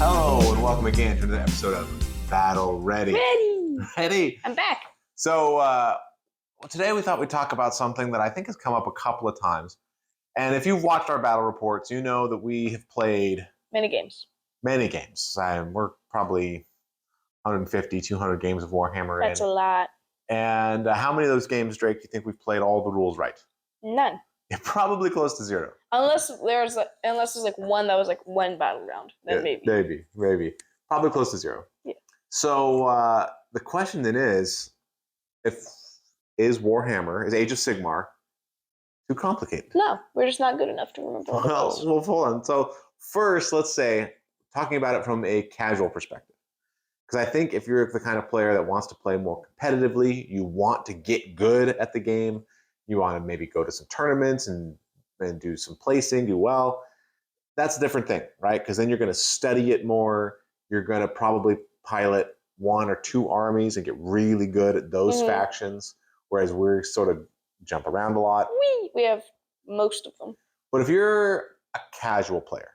Hello and welcome again to another episode of Battle Ready. Ready. I'm back. So today we thought we'd talk about something that I think has come up a couple of times. And if you've watched our battle reports, you know that we have played Many games. We're probably 150, 200 games of Warhammer. That's a lot. And how many of those games, Drake, do you think we've played all the rules right? None. Yeah, probably close to zero. Unless there's like one that was like one battle round, then maybe. Maybe. Probably close to zero. Yeah. So the question then is Warhammer, is Age of Sigmar too complicated? No, we're just not good enough to remember all the rules. Well, hold on. So first, let's say, talking about it from a casual perspective. Because I think if you're the kind of player that wants to play more competitively, you want to get good at the game, you want to maybe go to some tournaments and do some placing, do well, that's a different thing, right? Because then you're going to study it more. You're going to probably pilot one or two armies and get really good at those factions, whereas we're sort of jump around a lot. We have most of them. But if you're a casual player,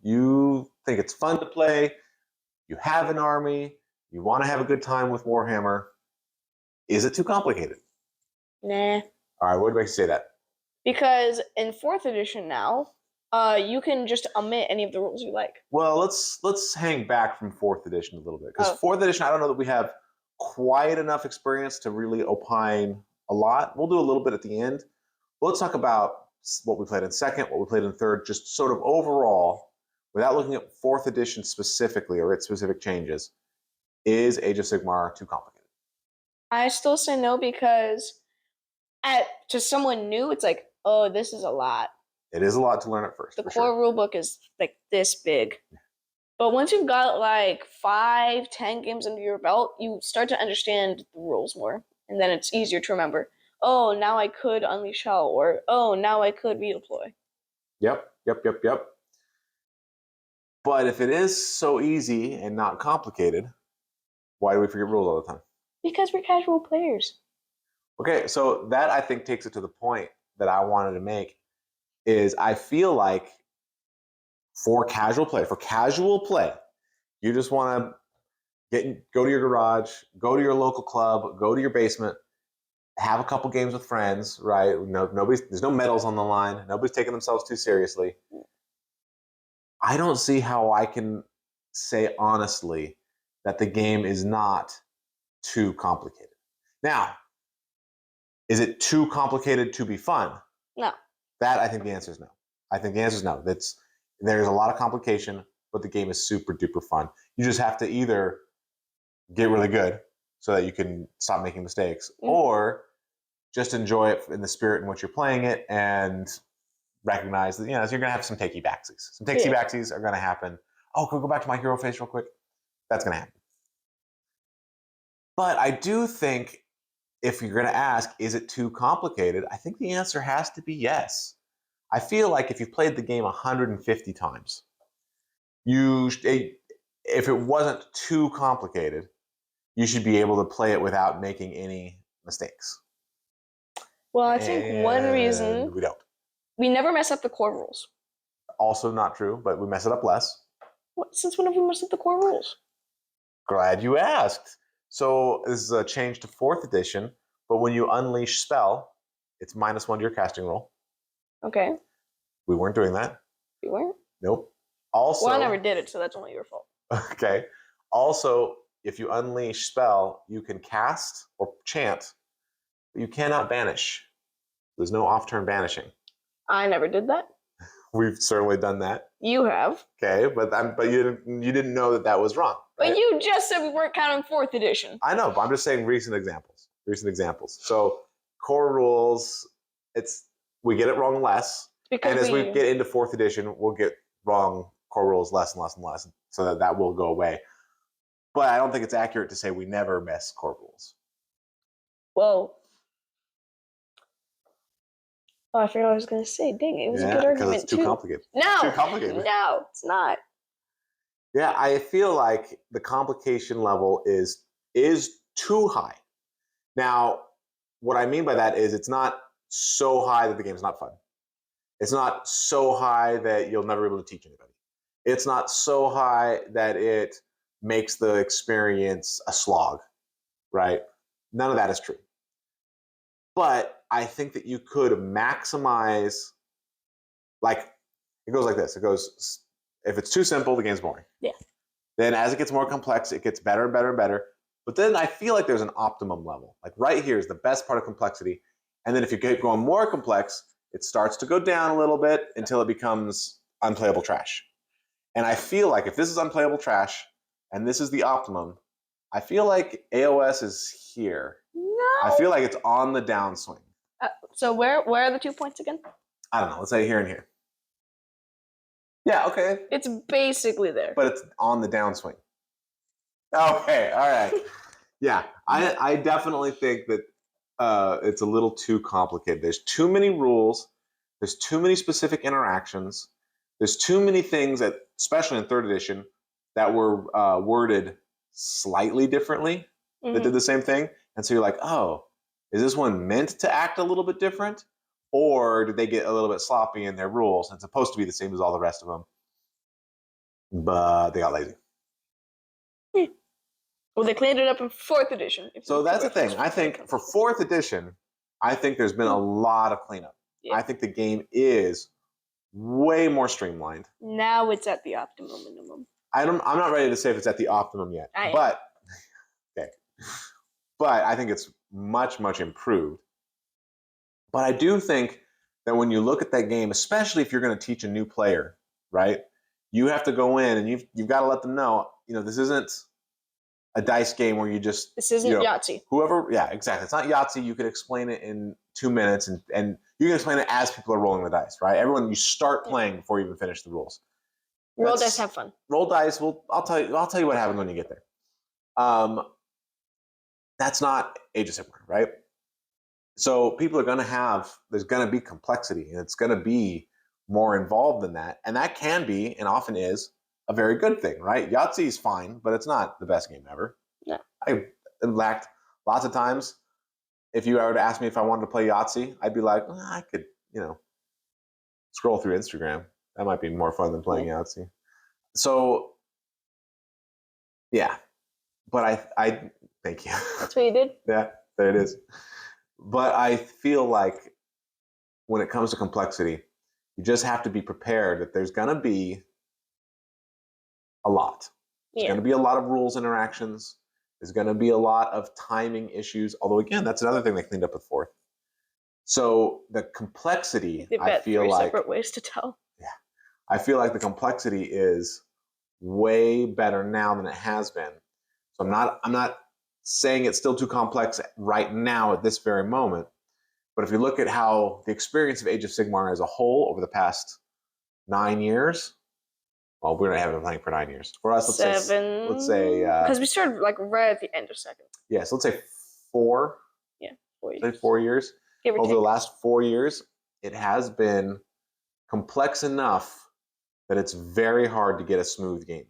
you think it's fun to play, you have an army, you want to have a good time with Warhammer, is it too complicated? Nah. All right, what makes you say that? Because in 4th edition now, you can just omit any of the rules you like. Well, let's hang back from 4th edition a little bit. Because 4th edition, I don't know that we have quite enough experience to really opine a lot. We'll do a little bit at the end. But let's talk about what we played in 2nd, what we played in 3rd, just sort of overall, without looking at 4th edition specifically or its specific changes. Is Age of Sigmar too complicated? I still say no because to someone new, it's like, oh, this is a lot. It is a lot to learn at first. The core rulebook is like this big. But once you've got like 5-10 games under your belt, you start to understand the rules more. And then it's easier to remember. Oh, now I could unleash hell, or oh, now I could redeploy. Yep. But if it is so easy and not complicated, why do we forget rules all the time? Because we're casual players. Okay, so that I think takes it to the point that I wanted to make is I feel like for casual play, you just want to go to your garage, go to your local club, go to your basement, have a couple games with friends, right? There's no medals on the line. Nobody's taking themselves too seriously. I don't see how I can say honestly that the game is not too complicated. Now, is it too complicated to be fun? No. That, I think the answer is no. I think the answer is no. There's a lot of complication, but the game is super duper fun. You just have to either get really good so that you can stop making mistakes, or just enjoy it in the spirit in which you're playing it and recognize that, so you're going to have some takey backsies. Some takey backsies are going to happen. Oh, can we go back to my hero face real quick? That's going to happen. But I do think if you're going to ask, is it too complicated? I think the answer has to be yes. I feel like if you've played the game 150 times, if it wasn't too complicated, you should be able to play it without making any mistakes. Well, I think one reason we don't. We never mess up the core rules. Also not true, but we mess it up less. Since when have we messed up the core rules? Glad you asked. So this is a change to 4th edition, but when you unleash spell, it's -1 to your casting roll. Okay. We weren't doing that. We weren't? Nope. Also, well, I never did it, so that's only your fault. Okay. Also, if you unleash spell, you can cast or chant, but you cannot banish. There's no off-turn banishing. I never did that. We've certainly done that. You have. Okay, but you didn't know that was wrong. Right? But you just said we weren't counting 4th edition. I know, but I'm just saying recent examples. So core rules, we get it wrong less. And as we get into 4th edition, we'll get wrong core rules less and less and less, so that will go away. But I don't think it's accurate to say we never miss core rules. Well, I forgot what I was going to say. Dang, it was a good argument because it's too complicated. No, too complicated. No, it's not. Yeah, I feel like the complication level is too high. Now, what I mean by that is it's not so high that the game's not fun. It's not so high that you'll never be able to teach anybody. It's not so high that it makes the experience a slog, right? None of that is true. But I think that you could maximize, like, it goes like this. It goes, if it's too simple, the game's boring. Yeah. Then as it gets more complex, it gets better and better and better. But then I feel like there's an optimum level. Like right here is the best part of complexity. And then if you get going more complex, it starts to go down a little bit until it becomes unplayable trash. And I feel like if this is unplayable trash and this is the optimum, I feel like AOS is here. No. I feel like it's on the downswing. So where are the 2 points again? I don't know. Let's say here and here. Yeah, okay. It's basically there. But it's on the downswing. Okay, all right. Yeah, I definitely think that it's a little too complicated. There's too many rules. There's too many specific interactions. There's too many things that, especially in third edition, that were worded slightly differently that did the same thing. And so you're like, oh, is this one meant to act a little bit different? Or did they get a little bit sloppy in their rules? It's supposed to be the same as all the rest of them. But they got lazy. Well, they cleaned it up in 4th edition. So that's the thing. I think for 4th edition, I think there's been a lot of cleanup. Yeah. I think the game is way more streamlined. Now it's at the optimum minimum. I'm not ready to say if it's at the optimum yet. But okay. But I think it's much, much improved. But I do think that when you look at that game, especially if you're going to teach a new player, right? You have to go in and you've got to let them know, this isn't a dice game where you just... This isn't Yahtzee. Yeah, exactly. It's not Yahtzee. You could explain it in 2 minutes, and you can explain it as people are rolling the dice, right? Everyone, you start playing before you even finish the rules. Roll dice, have fun. Roll dice. Well, I'll tell you what happens when you get there. That's not Age of Sigmar, right? So people are going to have... There's going to be complexity, and it's going to be more involved than that, and that can be, and often is, a very good thing, right? Yahtzee is fine, but it's not the best game ever. Yeah. I lacked lots of times. If you were to ask me if I wanted to play Yahtzee, I'd be like, I could, scroll through Instagram. That might be more fun than playing Yahtzee. So, yeah. But I thank you. That's what you did? Yeah, there it is. But I feel like when it comes to complexity, you just have to be prepared that there's going to be a lot. There's going to be a lot of rules interactions. There's going to be a lot of timing issues. Although, again, that's another thing they cleaned up with 4th. So the complexity, I feel like... separate ways to tell. Yeah. I feel like the complexity is way better now than it has been. So I'm not saying it's still too complex right now at this very moment. But if you look at how the experience of Age of Sigmar as a whole over the past 9 years... Well, we haven't been playing for 9 years. For us, let's say because we started right at the end of 2nd. Yeah, so let's say 4. Yeah, 4 years. Say 4 years. Over the last 4 years, it has been complex enough that it's very hard to get a smooth game in.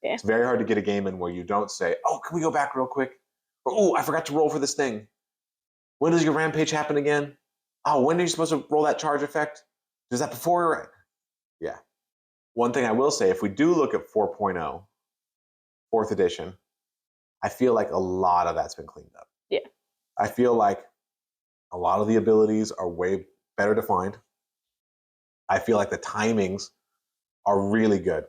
Yeah. It's very hard to get a game in where you don't say, "Oh, can we go back real quick?" Or, "Oh, I forgot to roll for this thing. When does your rampage happen again? Oh, when are you supposed to roll that charge effect? Is that before?" Yeah. One thing I will say, if we do look at 4.0, 4th edition, I feel like a lot of that's been cleaned up. Yeah. I feel like a lot of the abilities are way better defined. I feel like the timings are really good.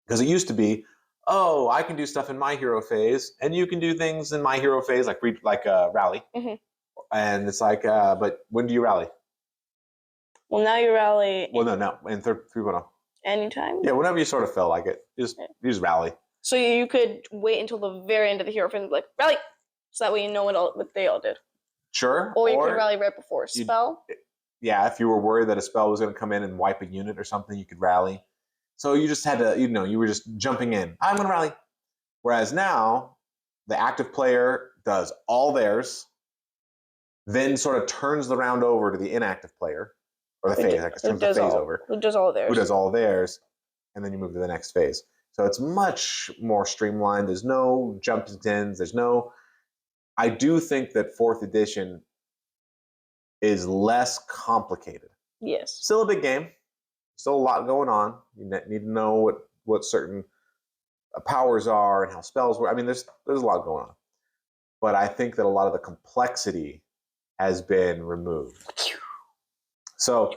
Because it used to be, oh, I can do stuff in my hero phase, and you can do things in my hero phase, like rally. Mm-hmm. And it's like, but when do you rally? Well, now you rally... Well, no, in 3.0. Anytime? Yeah, whenever you sort of feel like it. You just rally. So you could wait until the very end of the hero phase and be like, rally! So that way you know what they all did. Sure. Or you could rally right before a spell. Yeah, if you were worried that a spell was going to come in and wipe a unit or something, you could rally. So you just had to, you were just jumping in. I'm going to rally. Whereas now, the active player does all theirs, then sort of turns the round over to the inactive player. Or the phase, turns the phase over. Who does all theirs. Who does all theirs, and then you move to the next phase. So it's much more streamlined. There's no jumps ins. I do think that 4th edition is less complicated. Yes. Still a big game. Still a lot going on. You need to know what certain powers are and how spells work. I mean, there's a lot going on. But I think that a lot of the complexity has been removed. So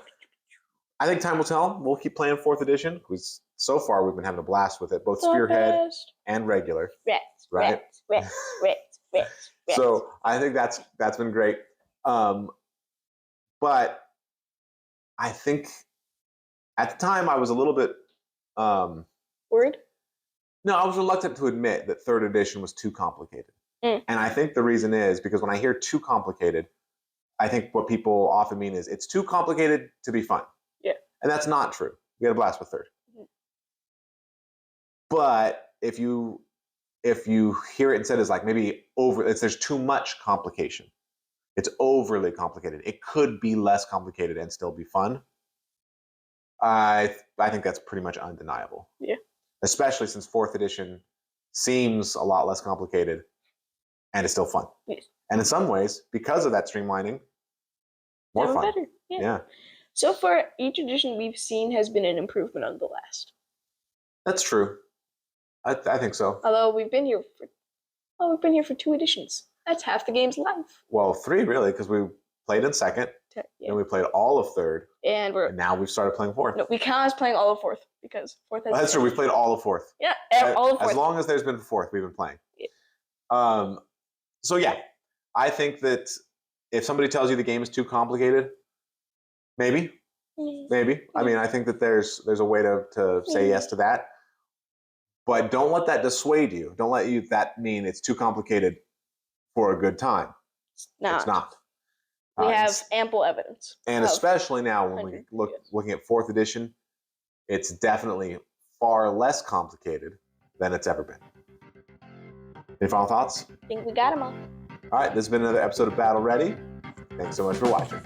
I think time will tell. We'll keep playing 4th edition because so far we've been having a blast with it, both Spearhead and regular. Right? So I think that's been great. But I think at the time I was a little bit worried. No, I was reluctant to admit that 3rd edition was too complicated. And I think the reason is because when I hear too complicated, I think what people often mean is it's too complicated to be fun. Yeah. And that's not true. We had a blast with 3rd. Mm-hmm. But if you hear it instead as like maybe there's too much complication. It's overly complicated. It could be less complicated and still be fun. I think that's pretty much undeniable. Yeah. Especially since 4th edition seems a lot less complicated and it's still fun. Yes. And in some ways, because of that streamlining, more fun. Better. Yeah. So far, each edition we've seen has been an improvement on the last. That's true. I think so. Although we've been here for 2 editions. That's half the game's life. Well, 3 really, because we played in 2nd, and we played all of 3rd, and now we've started playing 4th. No, we count as playing all of 4th because 4th has. That's true. We've played all of 4th. Yeah, all of 4th. As long as there's been 4th, we've been playing. Yeah. So yeah, I think that if somebody tells you the game is too complicated, maybe. I mean, I think that there's a way to say yes to that. But don't let that dissuade you. Don't let that mean it's too complicated for a good time. It's not. We have ample evidence. And especially now when we're looking at 4th edition, it's definitely far less complicated than it's ever been. Any final thoughts? I think we got them all. All right, this has been another episode of Battle Ready. Thanks so much for watching.